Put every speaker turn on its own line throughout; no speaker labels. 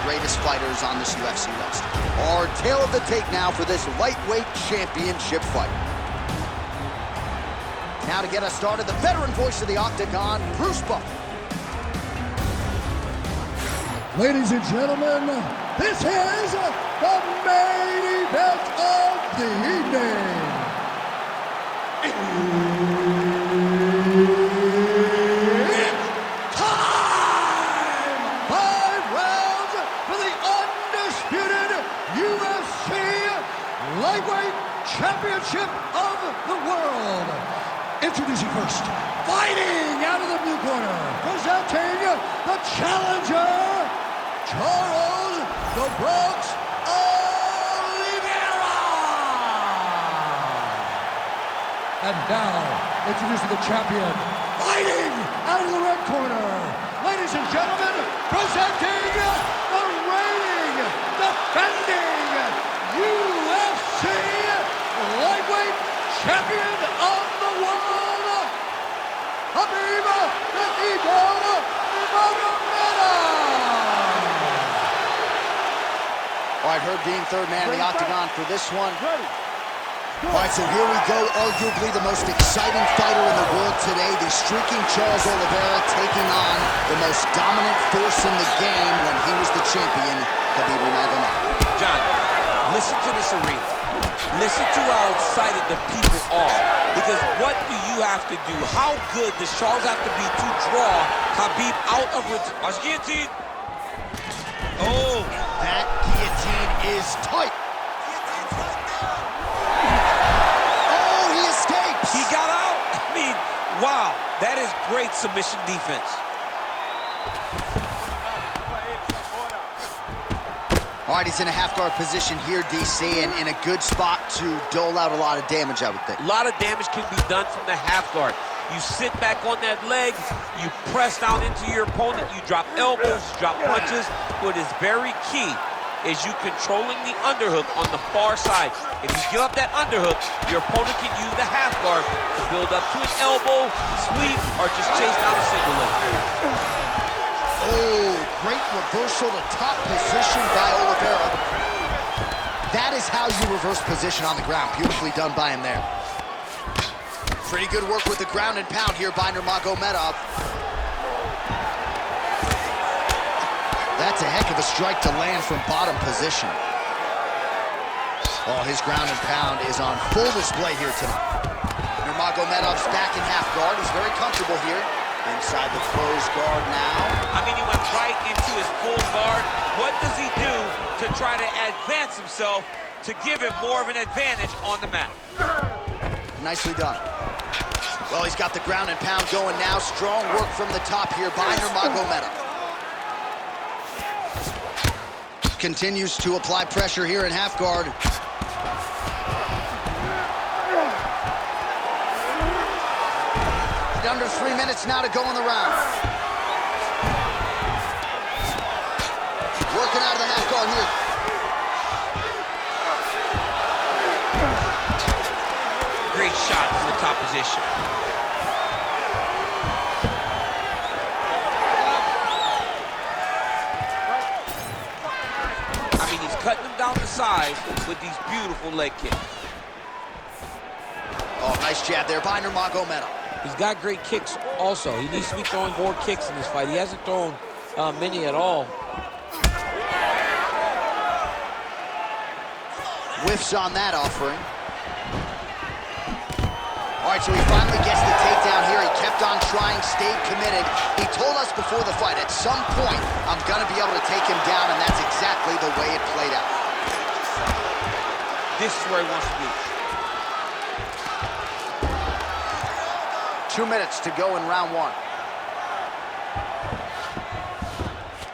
greatest fighters on this UFC roster. Our tale of the tape now for this lightweight championship fight. Now to get us started, the veteran voice of the Octagon, Bruce Buffer.
Ladies and gentlemen, this is the main event of the evening. It's time! 5 rounds for the undisputed UFC Lightweight Championship of the World. Introducing first, fighting out of the blue corner, presenting the challenger, Charles "The Bronx" Oliveira. And now, introducing the champion, fighting out of the red corner, ladies and gentlemen, presenting the reigning, defending UFC Lightweight Champion of the World, Khabib the Eagle Nurmagomedov.
All right, Herb Dean, third man in the Octagon for this one. All right, so here we go, arguably the most exciting fighter in the world today, the streaking Charles Oliveira taking on the most dominant force in the game when he was the champion, Khabib Nurmagomedov.
John, listen to this arena. Listen to how excited the people are. Because what do you have to do? How good does Charles have to be to draw Khabib out of watch guillotine? Oh,
that guillotine is tight. Oh, he escapes.
He got out. I mean, wow, that is great submission defense.
All right, he's in a half-guard position here, DC, and in a good spot to dole out a lot of damage, I would think.
A lot of damage can be done from the half guard. You sit back on that leg, you press down into your opponent, you drop elbows, you drop punches. What is very key is you controlling the underhook on the far side. If you give up that underhook, your opponent can use the half guard to build up to an elbow, sweep, or just chase down a single leg.
Oh, great reversal to top position by Oliveira. That is how you reverse position on the ground. Beautifully done by him there. Pretty good work with the ground and pound here by Nurmagomedov. That's a heck of a strike to land from bottom position. Oh, his ground and pound is on full display here tonight. Nurmagomedov's back in half guard. He's very comfortable here. Inside the closed guard now.
I mean, he went right into his full guard. What does he do to try to advance himself to give him more of an advantage on the mat?
Nicely done. Well, he's got the ground and pound going now. Strong work from the top here by Nurmagomedov. Continues to apply pressure here in half guard. Under 3 minutes now to go in the round. Working out of the half guard here.
Great shot from the top position. I mean, he's cutting them down the sides with these beautiful leg kicks.
Oh, nice jab there by Nurmagomedov.
He's got great kicks also. He needs to be throwing more kicks in this fight. He hasn't thrown many at all.
Whiffs on that offering. All right, so he finally gets the takedown here. He kept on trying, stayed committed. He told us before the fight, at some point, I'm gonna be able to take him down, and that's exactly the way it played out.
This is where he wants to be.
2 minutes to go in round one.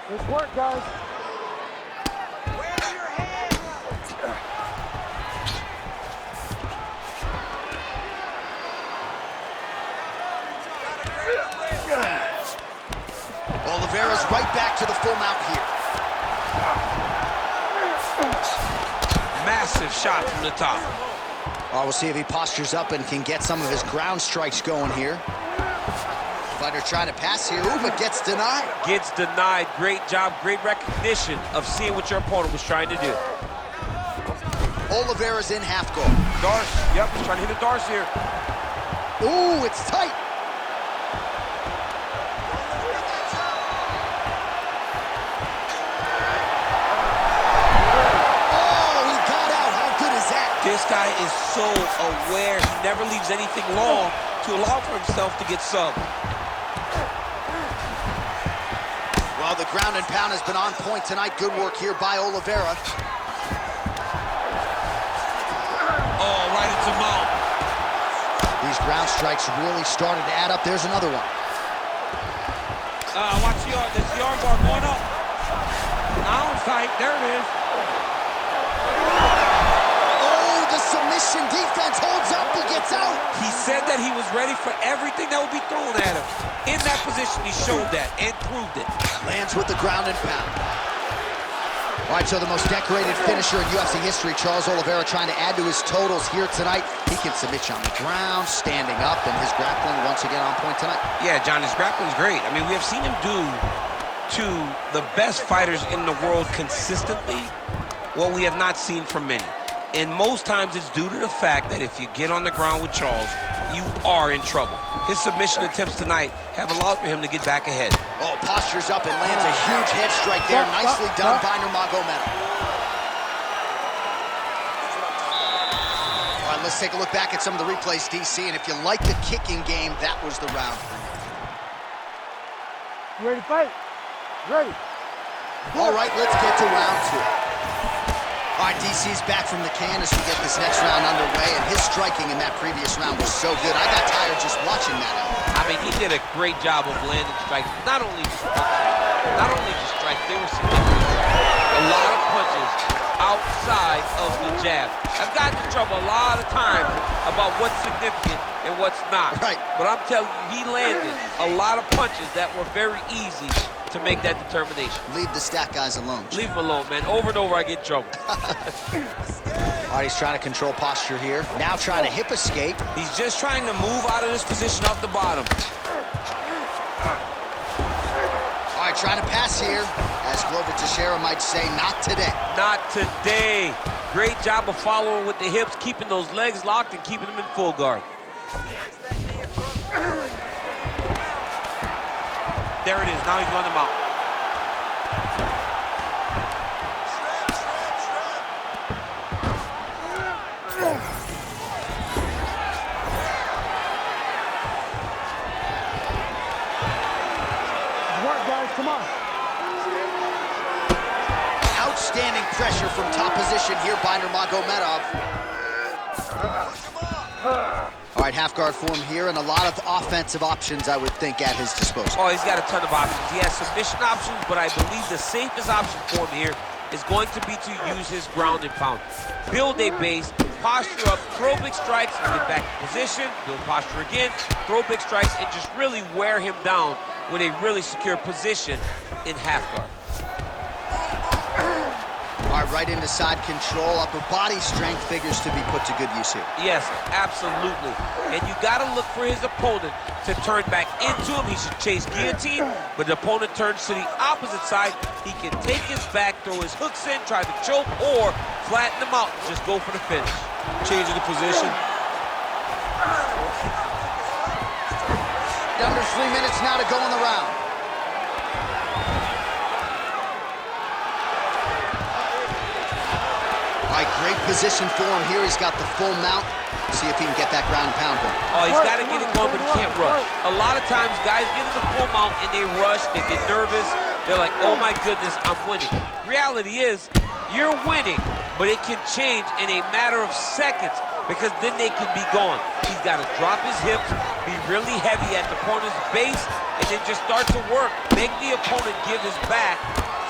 Good work, guys.
Oliveira's right back to the full mount here.
Massive shot from the top.
We'll see if he postures up and can get some of his ground strikes going here. Fighter trying to pass here, ooh, but gets denied.
Gets denied. Great job, great recognition of seeing what your opponent was trying to do.
Oliveira's in half guard.
Darce, yep, he's trying to hit a Darce here.
Ooh, it's tight. Oh, he got out. How good is that?
This guy is so aware. He never leaves anything long to allow for himself to get subbed.
Well, the ground and pound has been on point tonight. Good work here by Oliveira.
Oh, right into mount.
These ground strikes really started to add up. There's another one.
Watch the arm. There's the arm bar going up. Now it's tight. There it is.
Oh, the submission defense holds up. He gets out.
He said that he was ready for everything that would be thrown at him. In that position, he showed that and proved it.
Lands with the ground and pound. All right, so the most decorated finisher in UFC history, Charles Oliveira, trying to add to his totals here tonight. He can submit you on the ground, standing up, and his grappling once again on point tonight.
Yeah, John, his grappling's great. I mean, we have seen him do to the best fighters in the world consistently what we have not seen from many. And most times it's due to the fact that if you get on the ground with Charles, you are in trouble. His submission attempts tonight have allowed for him to get back ahead.
Oh, postures up and lands a huge head strike there. Nicely done by Nurmagomedov. All right, let's take a look back at some of the replays, DC. And if you like the kicking game, that was the round for you.
You ready to fight? Ready.
All right, let's get to round two. All right, DC's back from the can as we get this next round underway, and his striking in that previous round was so good. I got tired just watching that.
I mean, he did a great job of landing strikes. Not only just strikes, they were significant. A lot of punches outside of the jab. I've gotten in trouble a lot of times about what's significant and what's not.
Right.
But I'm telling you, he landed a lot of punches that were very easy to make that determination.
Leave the stat guys alone.
Leave him alone, man. Over and over, I get in trouble.
All right, he's trying to control posture here. Now trying to hip escape.
He's just trying to move out of this position off the bottom.
All right, trying to pass here. As Glover Teixeira might say, not today.
Not today. Great job of following with the hips, keeping those legs locked and keeping them in full guard. There it is. Now he's running them out.
Work, guys. Come on.
Outstanding pressure from top position here by Nurmagomedov. All right, half guard form here, and a lot of offensive options, I would think, at his disposal.
Oh, he's got a ton of options. He has submission options, but I believe the safest option for him here is going to be to use his ground and pound. Build a base, posture up, throw big strikes, and get back in position, build posture again, throw big strikes, and just really wear him down with a really secure position in half guard.
All right, right into side control. Upper body strength figures to be put to good use here.
Yes, absolutely. And you got to look for his opponent to turn back into him. He should chase guillotine, but the opponent turns to the opposite side. He can take his back, throw his hooks in, try to choke, or flatten him out and just go for the finish. Changing the position.
Under 3 minutes now to go in the round. All right, great position for him here. He's got the full mount. See if he can get that ground and pound going.
Oh, he's got to get it going, but he can't rush. A lot of times, guys get in the full mount and they rush, they get nervous. They're like, oh my goodness, I'm winning. Reality is, you're winning, but it can change in a matter of seconds because then they can be gone. He's got to drop his hips, be really heavy at the opponent's base, and then just start to work. Make the opponent give his back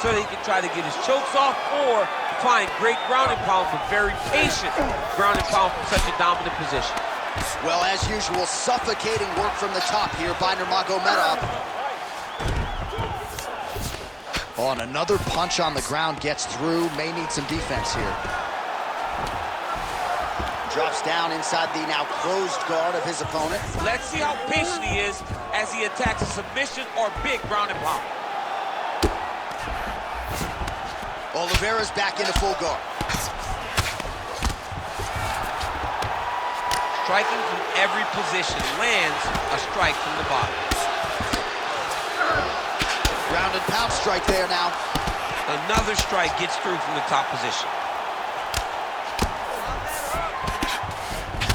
so that he can try to get his chokes off or find great ground and pound, but very patient ground and pound from such a dominant position.
Well, as usual, suffocating work from the top here by Nurmagomedov. Oh, and another punch on the ground gets through. May need some defense here. Drops down inside the now closed guard of his opponent.
Let's see how patient he is as he attacks a submission or big ground and pound.
Oliveira's back into full guard.
Striking from every position, lands a strike from the bottom.
Ground and pound strike there now.
Another strike gets through from the top position.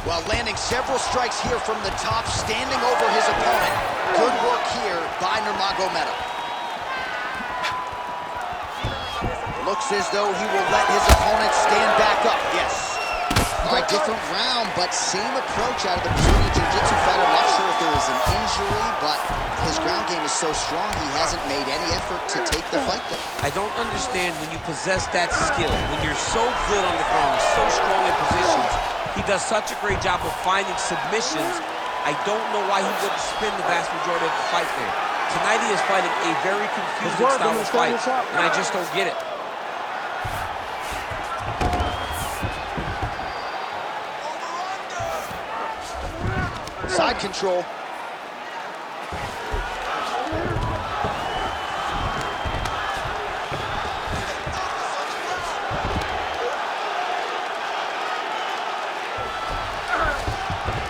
While landing several strikes here from the top, standing over his opponent. Good work here by Nurmagomedov. Looks as though he will let his opponent stand back up. Yes. All right, different round, but same approach out of the Brazilian Jiu-Jitsu fighter. Not sure if there is an injury, but his ground game is so strong, he hasn't made any effort to take the fight there.
I don't understand when you possess that skill, when you're so good on the ground, so strong in positions. He does such a great job of finding submissions. I don't know why he wouldn't spin the vast majority of the fight there. Tonight he is fighting a very confusing style of fight, and I just don't get it.
Side control.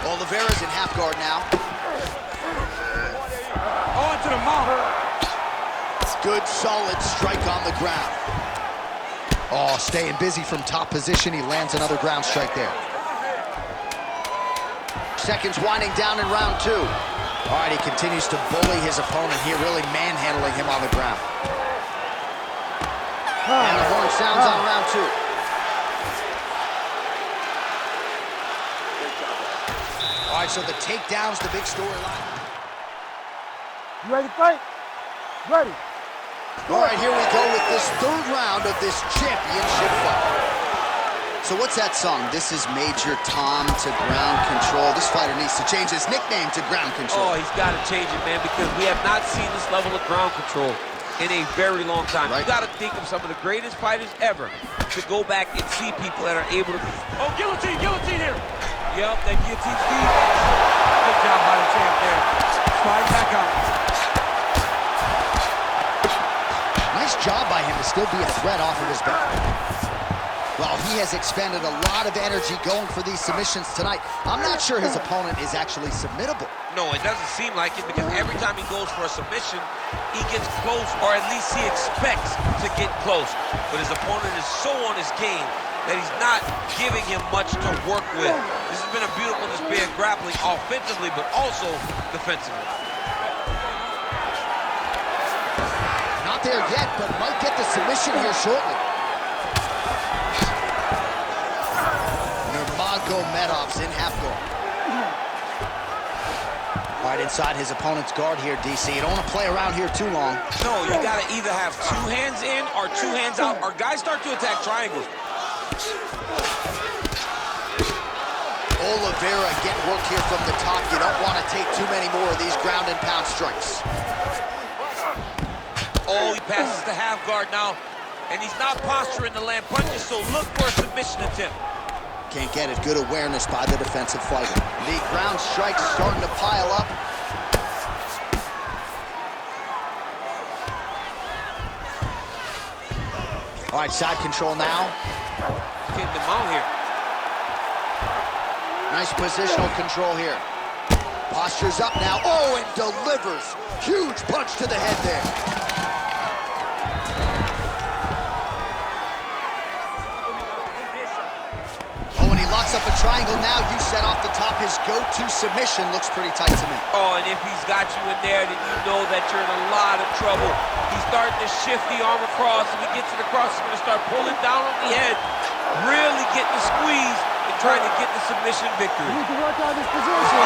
Oliveira's in half guard now.
On to the mount.
Good, solid strike on the ground. Oh, staying busy from top position. He lands another ground strike there. Seconds winding down in round two. All right, he continues to bully his opponent here, really manhandling him on the ground. And the horn sounds on round two. All right, so the takedown's the big storyline.
You ready to fight? Ready.
All right, here we go with this third round of this championship fight. So what's that song? This is Major Tom to Ground Control. This fighter needs to change his nickname to Ground Control.
Oh, he's got to change it, man, because we have not seen this level of ground control in a very long time.
Right.
You got to think of some of the greatest fighters ever to go back and see people that are able to... Oh, guillotine here. Yep, that guillotine speed. Good job by the champ there. Slide back out.
Nice job by him to still be a threat off of his back. Well, he has expended a lot of energy going for these submissions tonight. I'm not sure his opponent is actually submittable.
No, it doesn't seem like it, because every time he goes for a submission, he gets close, or at least he expects to get close. But his opponent is so on his game that he's not giving him much to work with. This has been a beautiful display of grappling offensively, but also defensively.
Not there yet, but might get the submission here shortly. Nurmagomedov's in half guard. Right inside his opponent's guard here, DC. You don't want to play around here too long.
No, you got to either have two hands in or two hands out, or guys start to attack triangles.
Oliveira getting work here from the top. You don't want to take too many more of these ground and pound strikes.
Oh, he passes the half guard now, and he's not posturing to land punches, so look for a submission attempt.
Can't get it. Good awareness by the defensive fighter. The ground strikes starting to pile up. All right, side control now.
Getting them out here.
Nice positional control here. Postures up now. Oh, and delivers. Huge punch to the head there. Locks up a triangle now. You set off the top. His go-to submission looks pretty tight to me.
Oh, and if he's got you in there, then you know that you're in a lot of trouble. He's starting to shift the arm across. If he gets it across, he's going to start pulling down on the head, really getting the squeeze and trying to get the submission victory.
You need to work out his position.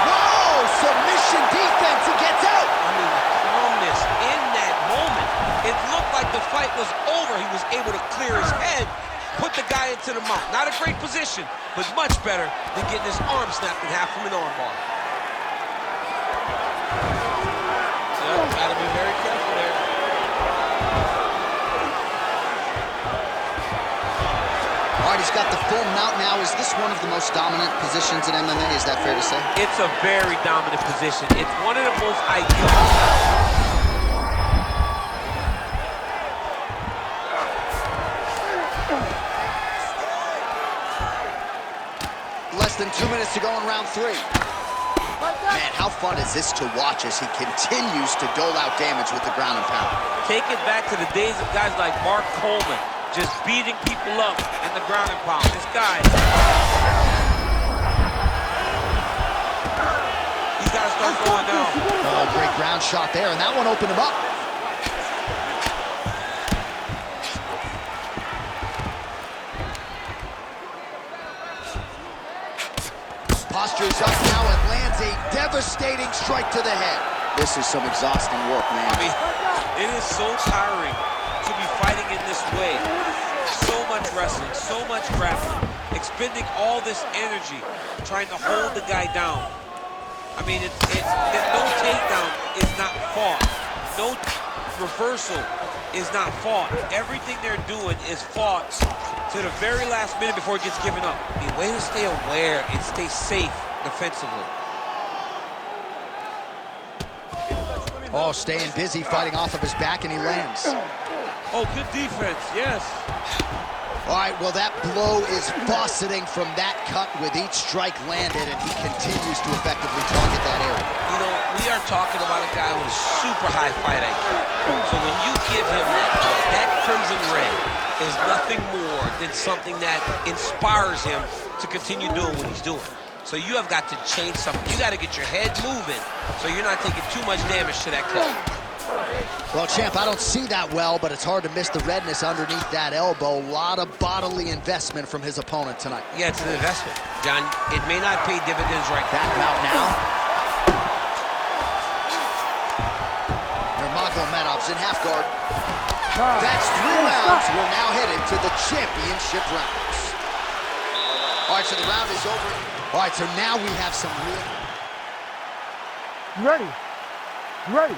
Whoa! Submission defense. He gets out.
I mean, calmness in that moment. It looked like the fight was over. He was able to clear his head, put the guy into the mount. Not a great position, but much better than getting his arm snapped in half from an arm bar. So, gotta be very careful there.
All right, he's got the full mount now. Is this one of the most dominant positions in MMA? Is that fair to say?
It's a very dominant position. It's one of the most ideal.
Less than 2 minutes to go in round 3. Man, how fun is this to watch as he continues to dole out damage with the ground and pound?
Take it back to the days of guys like Mark Coleman, just beating people up in the ground and pound. This guy, he's got to start going down.
Oh, great ground shot there, and that one opened him up. Postures up now and lands a devastating strike to the head. This is some exhausting work, man.
I mean, it is so tiring to be fighting in this way. So much wrestling, so much grappling, expending all this energy trying to hold the guy down. I mean, no takedown is not fought. No reversal is not fought. Everything they're doing is fought to the very last minute before it gets given up. The way to stay aware and stay safe defensively.
Oh, staying busy, fighting off of his back, and he lands.
Oh, good defense, yes.
All right, well, that blow is fauceting from that cut with each strike landed, and he continues to effectively target that area.
You know, we are talking about a guy with a super high fight IQ. So when you give him that crimson red is nothing more than something that inspires him to continue doing what he's doing. So you have got to change something. You got to get your head moving so you're not taking too much damage to that cut.
Well, champ, I don't see that well, but it's hard to miss the redness underneath that elbow. A lot of bodily investment from his opponent tonight.
Yeah, it's an investment, John. It may not pay dividends right
back him out now. Nurmagomedov's in half guard. That's 3 rounds. We're now headed to the championship rounds. All right, so the round is over. All right, so now we have some real...
You ready? You ready?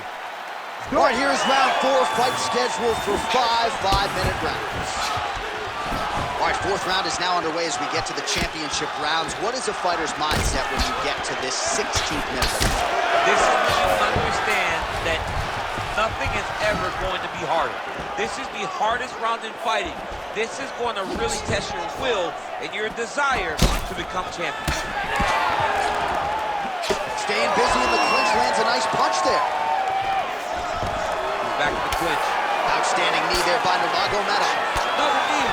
All right, here is round 4, fight scheduled for 5 5-minute rounds. All right, 4th round is now underway as we get to the championship rounds. What is a fighter's mindset when you get to this 16th minute?
This is when you understand that nothing is ever going to be harder. This is the hardest round in fighting. This is going to really test your will and your desire to become champion.
Staying busy in the clinch, lands a nice punch there.
Back to the clinch.
Outstanding knee there by Nurmagomedov.
Another knee.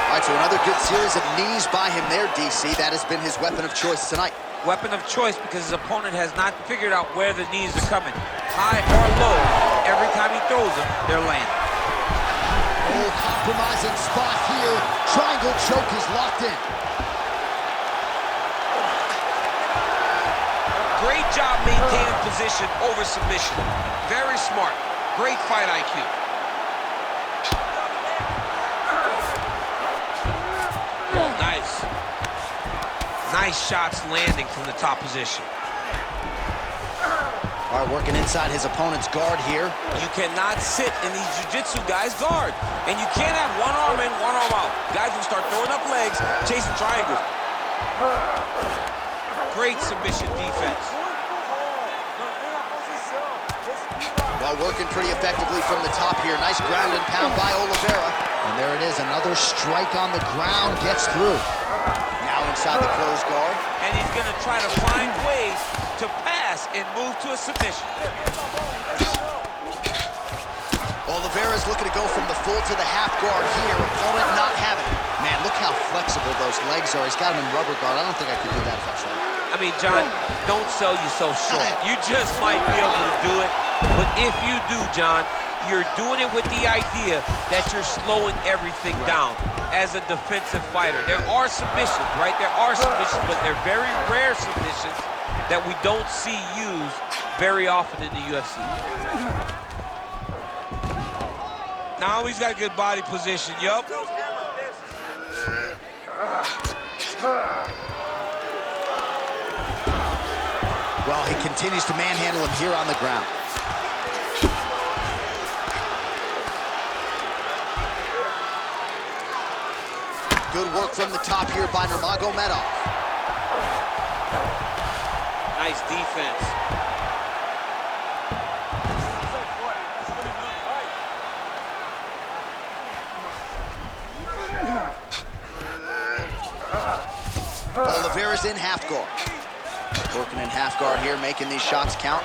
All right, so another good series of knees by him there, DC. That has been his weapon of choice tonight.
Weapon of choice because his opponent has not figured out where the knees are coming. High or low, every time he throws them, they're landing.
Oh, compromising spot here. Triangle choke is locked in.
Great job maintaining position over submission. Very smart. Great fight IQ. Nice. Nice shots landing from the top position.
All right, working inside his opponent's guard here.
You cannot sit in these jiu-jitsu guys' guard. And you can't have one arm in, one arm out. Guys will start throwing up legs, chasing triangles. Great submission defense.
Well, working pretty effectively from the top here. Nice ground and pound by Oliveira. And there it is, another strike on the ground, gets through. Now inside the closed guard.
And he's going to try to find ways to pass and move to a submission.
Oliveira's looking to go from the full to the half guard here. Opponent not having it. Man, look how flexible those legs are. He's got him in rubber guard. I don't think I could do that if I tried.
I mean, John, don't sell yourself short. You just might be able to do it. But if you do, John, you're doing it with the idea that you're slowing everything down as a defensive fighter. There are submissions, right? There are submissions, but they're very rare submissions that we don't see used very often in the UFC. Now he's got a good body position, yup.
Well, he continues to manhandle him here on the ground. Good work from the top here by Nurmagomedov.
Nice defense.
Oliveira's in half guard. Working in half guard here, making these shots count.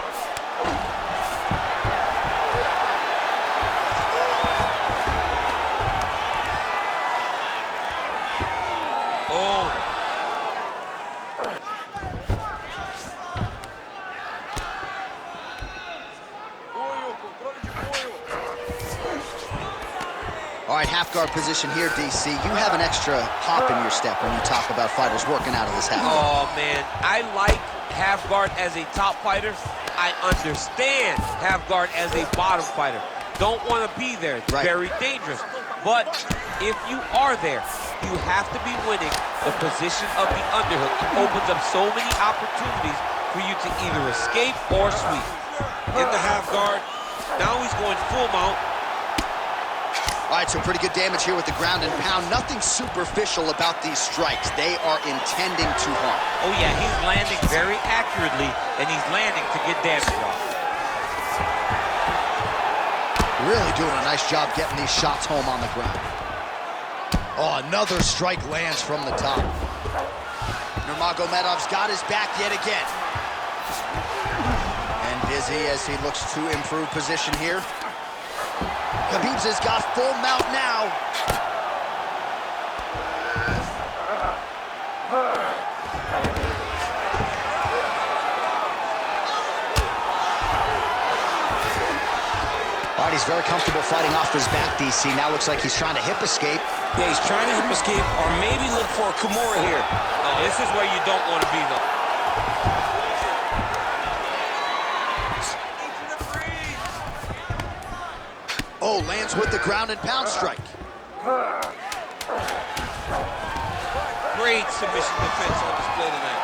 All right, half guard position here, DC. You have an extra hop in your step when you talk about fighters working out of this half guard.
Oh, man, I like half guard as a top fighter. I understand half guard as a bottom fighter. Don't want to be there. It's very dangerous. But if you are there, you have to be winning the position of the underhook. It opens up so many opportunities for you to either escape or sweep. In the half guard, now he's going full mount.
All right, so pretty good damage here with the ground and pound. Nothing superficial about these strikes. They are intending to harm.
Oh, yeah, he's landing very accurately, and he's landing to get damage off.
Really doing a nice job getting these shots home on the ground. Oh, another strike lands from the top. Nurmagomedov's got his back yet again. And busy as he looks to improve position here. Khabib has got full mount now. All right, he's very comfortable fighting off his back, DC. Now looks like he's trying to hip escape.
Yeah, he's trying to hip escape or maybe look for a Kimura here.
Oh, this is where you don't want to be, though.
Oh, lands with the ground and pound strike.
Great submission defense on display tonight.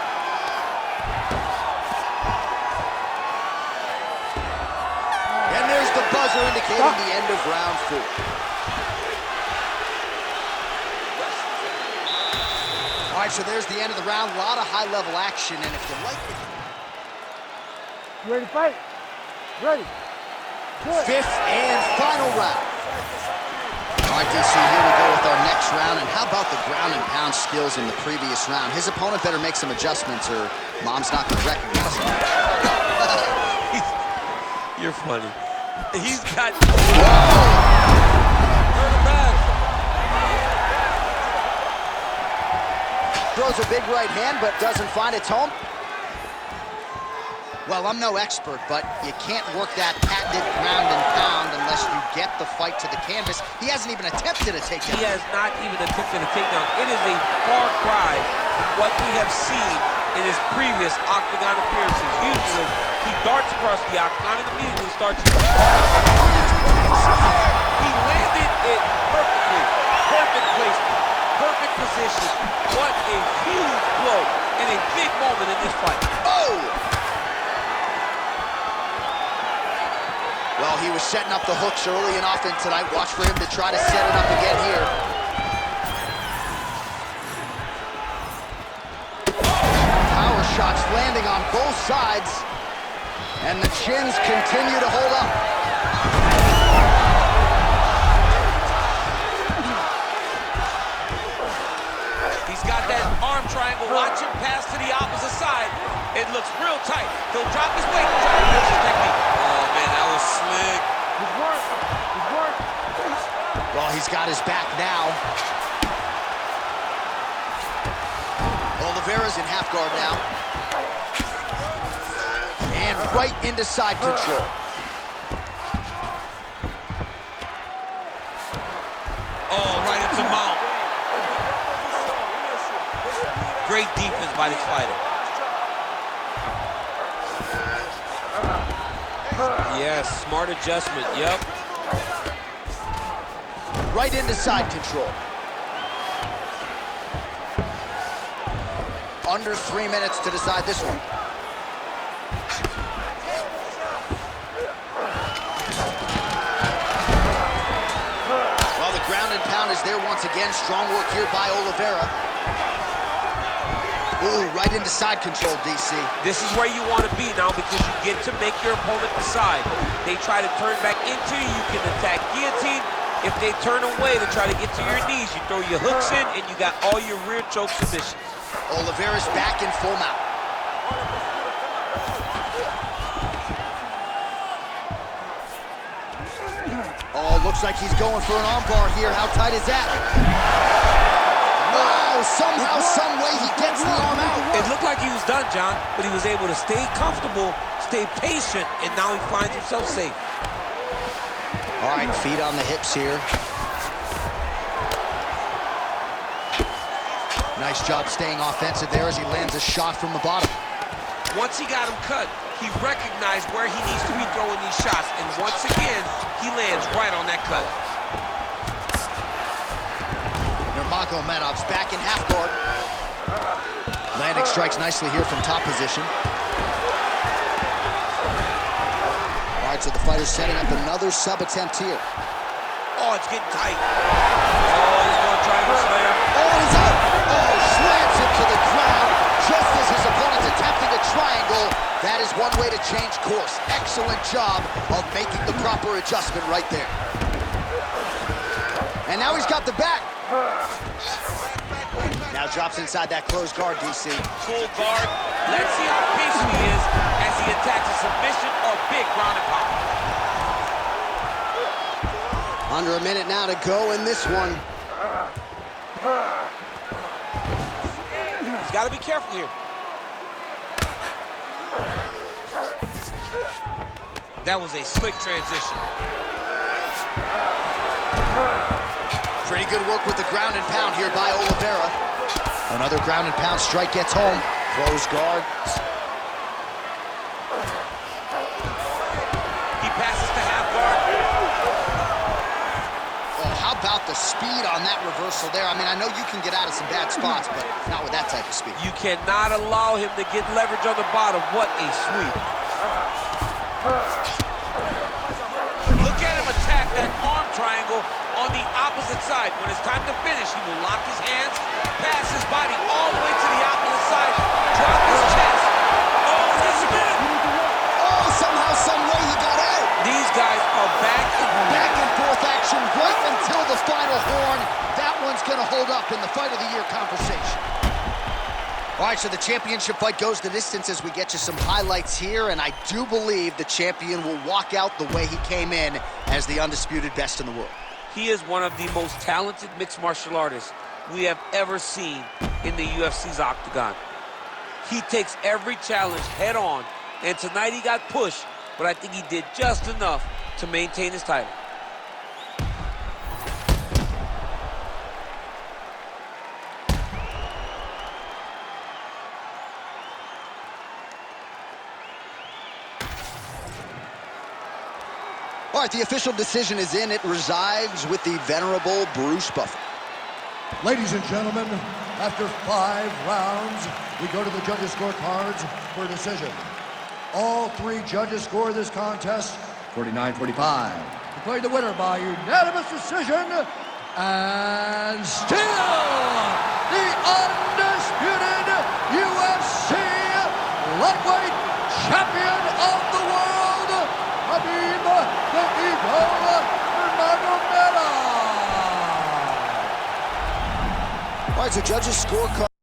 And there's the buzzer indicating the end of round 4. All right, so there's the end of the round. A lot of high-level action, and if you like it...
You ready to fight? Ready. Good.
5th and final round. All right, DC, here we go with our next round. And how about the ground and pound skills in the previous round? His opponent better make some adjustments or Mom's not going to recognize him.
You're funny. He's got...
Throws a big right hand, but doesn't find its home. Well, I'm no expert, but you can't work that patented ground and pound unless you get the fight to the canvas. He hasn't even attempted a takedown.
He has not even attempted a takedown. It is a far cry from what we have seen in his previous octagon appearances. Usually, he darts across the octagon and immediately starts... He landed it perfectly. Perfect placement. Perfect position. What a huge blow in a big moment in this fight.
Oh! Well, he was setting up the hooks early and often tonight. Watch for him to try to set it up again here. Power shots landing on both sides. And the chins continue to hold up.
He's got that arm triangle. Watch him pass to the opposite side. It looks real tight. He'll drop his weight and try to use his technique. Oh, man, that was slick.
Good work. Good work.
Well, he's got his back now. Oliveira's in half guard now. And right into side control.
Oh, right into mount. Great defense by this fighter. Yes, smart adjustment, yep.
Right into side control. Under 3 minutes to decide this one. Well, the ground and pound takedown is there once again. Strong work here by Oliveira. Ooh, right into side control, DC.
This is where you want to be now because you get to make your opponent decide. They try to turn back into you, you can attack guillotine. If they turn away to try to get to your knees, you throw your hooks in and you got all your rear choke submissions.
Oliveira's back in full mount. Oh, looks like he's going for an armbar here. How tight is that? Wow, somehow, some way he gets the arm out.
It looked like he was done, John, but he was able to stay comfortable, stay patient, and now he finds himself safe.
All right, feet on the hips here. Nice job staying offensive there as he lands a shot from the bottom.
Once he got him cut, he recognized where he needs to be throwing these shots, and once again, he lands right on that cut.
Nurmagomedov's back in half guard. Landing strikes nicely here from top position. All right, so the fighter's setting up another sub attempt here.
Oh, it's getting tight. Oh, he's going to try to slayer.
Oh, he's out. Oh, slams him to the ground just as his opponent's attempting a triangle. That is one way to change course. Excellent job of making the proper adjustment right there. And now he's got the back. Now drops inside that closed guard, DC.
Full guard. Let's see how patient he is as he attacks a submission or big ground and pound.
Under a minute now to go in this one.
He's got to be careful here. That was a slick transition.
Pretty good work with the ground and pound here by Oliveira. Another ground and pound strike gets home. Close guard.
He passes to half guard.
Oh, how about the speed on that reversal there? I mean, I know you can get out of some bad spots, but not with that type of speed.
You cannot allow him to get leverage on the bottom. What a sweep. Look at him attack that arm triangle on the opposite side. When it's time to finish, he will lock his hands, pass his body all the way to the opposite side, drop his chest. Oh, he's spinning.
Oh, somehow, some way he got out.
These guys are back
and forth action right until the final horn. That one's going to hold up in the Fight of the Year conversation. All right, so the championship fight goes the distance as we get you some highlights here, and I do believe the champion will walk out the way he came in as the undisputed best in the world.
He is one of the most talented mixed martial artists we have ever seen in the UFC's octagon. He takes every challenge head on, and tonight he got pushed, but I think he did just enough to maintain his title.
All right, the official decision is in. It resides with the venerable Bruce Buffer.
Ladies and gentlemen, after 5 rounds, we go to the judges' scorecards for a decision. All 3 judges score this contest 49-45. Declared the winner by unanimous decision, and still the undisputed UFC lightweight champion of the world, Khabib the Eagle Nurmagomedov.
All right, so judges' scorecard.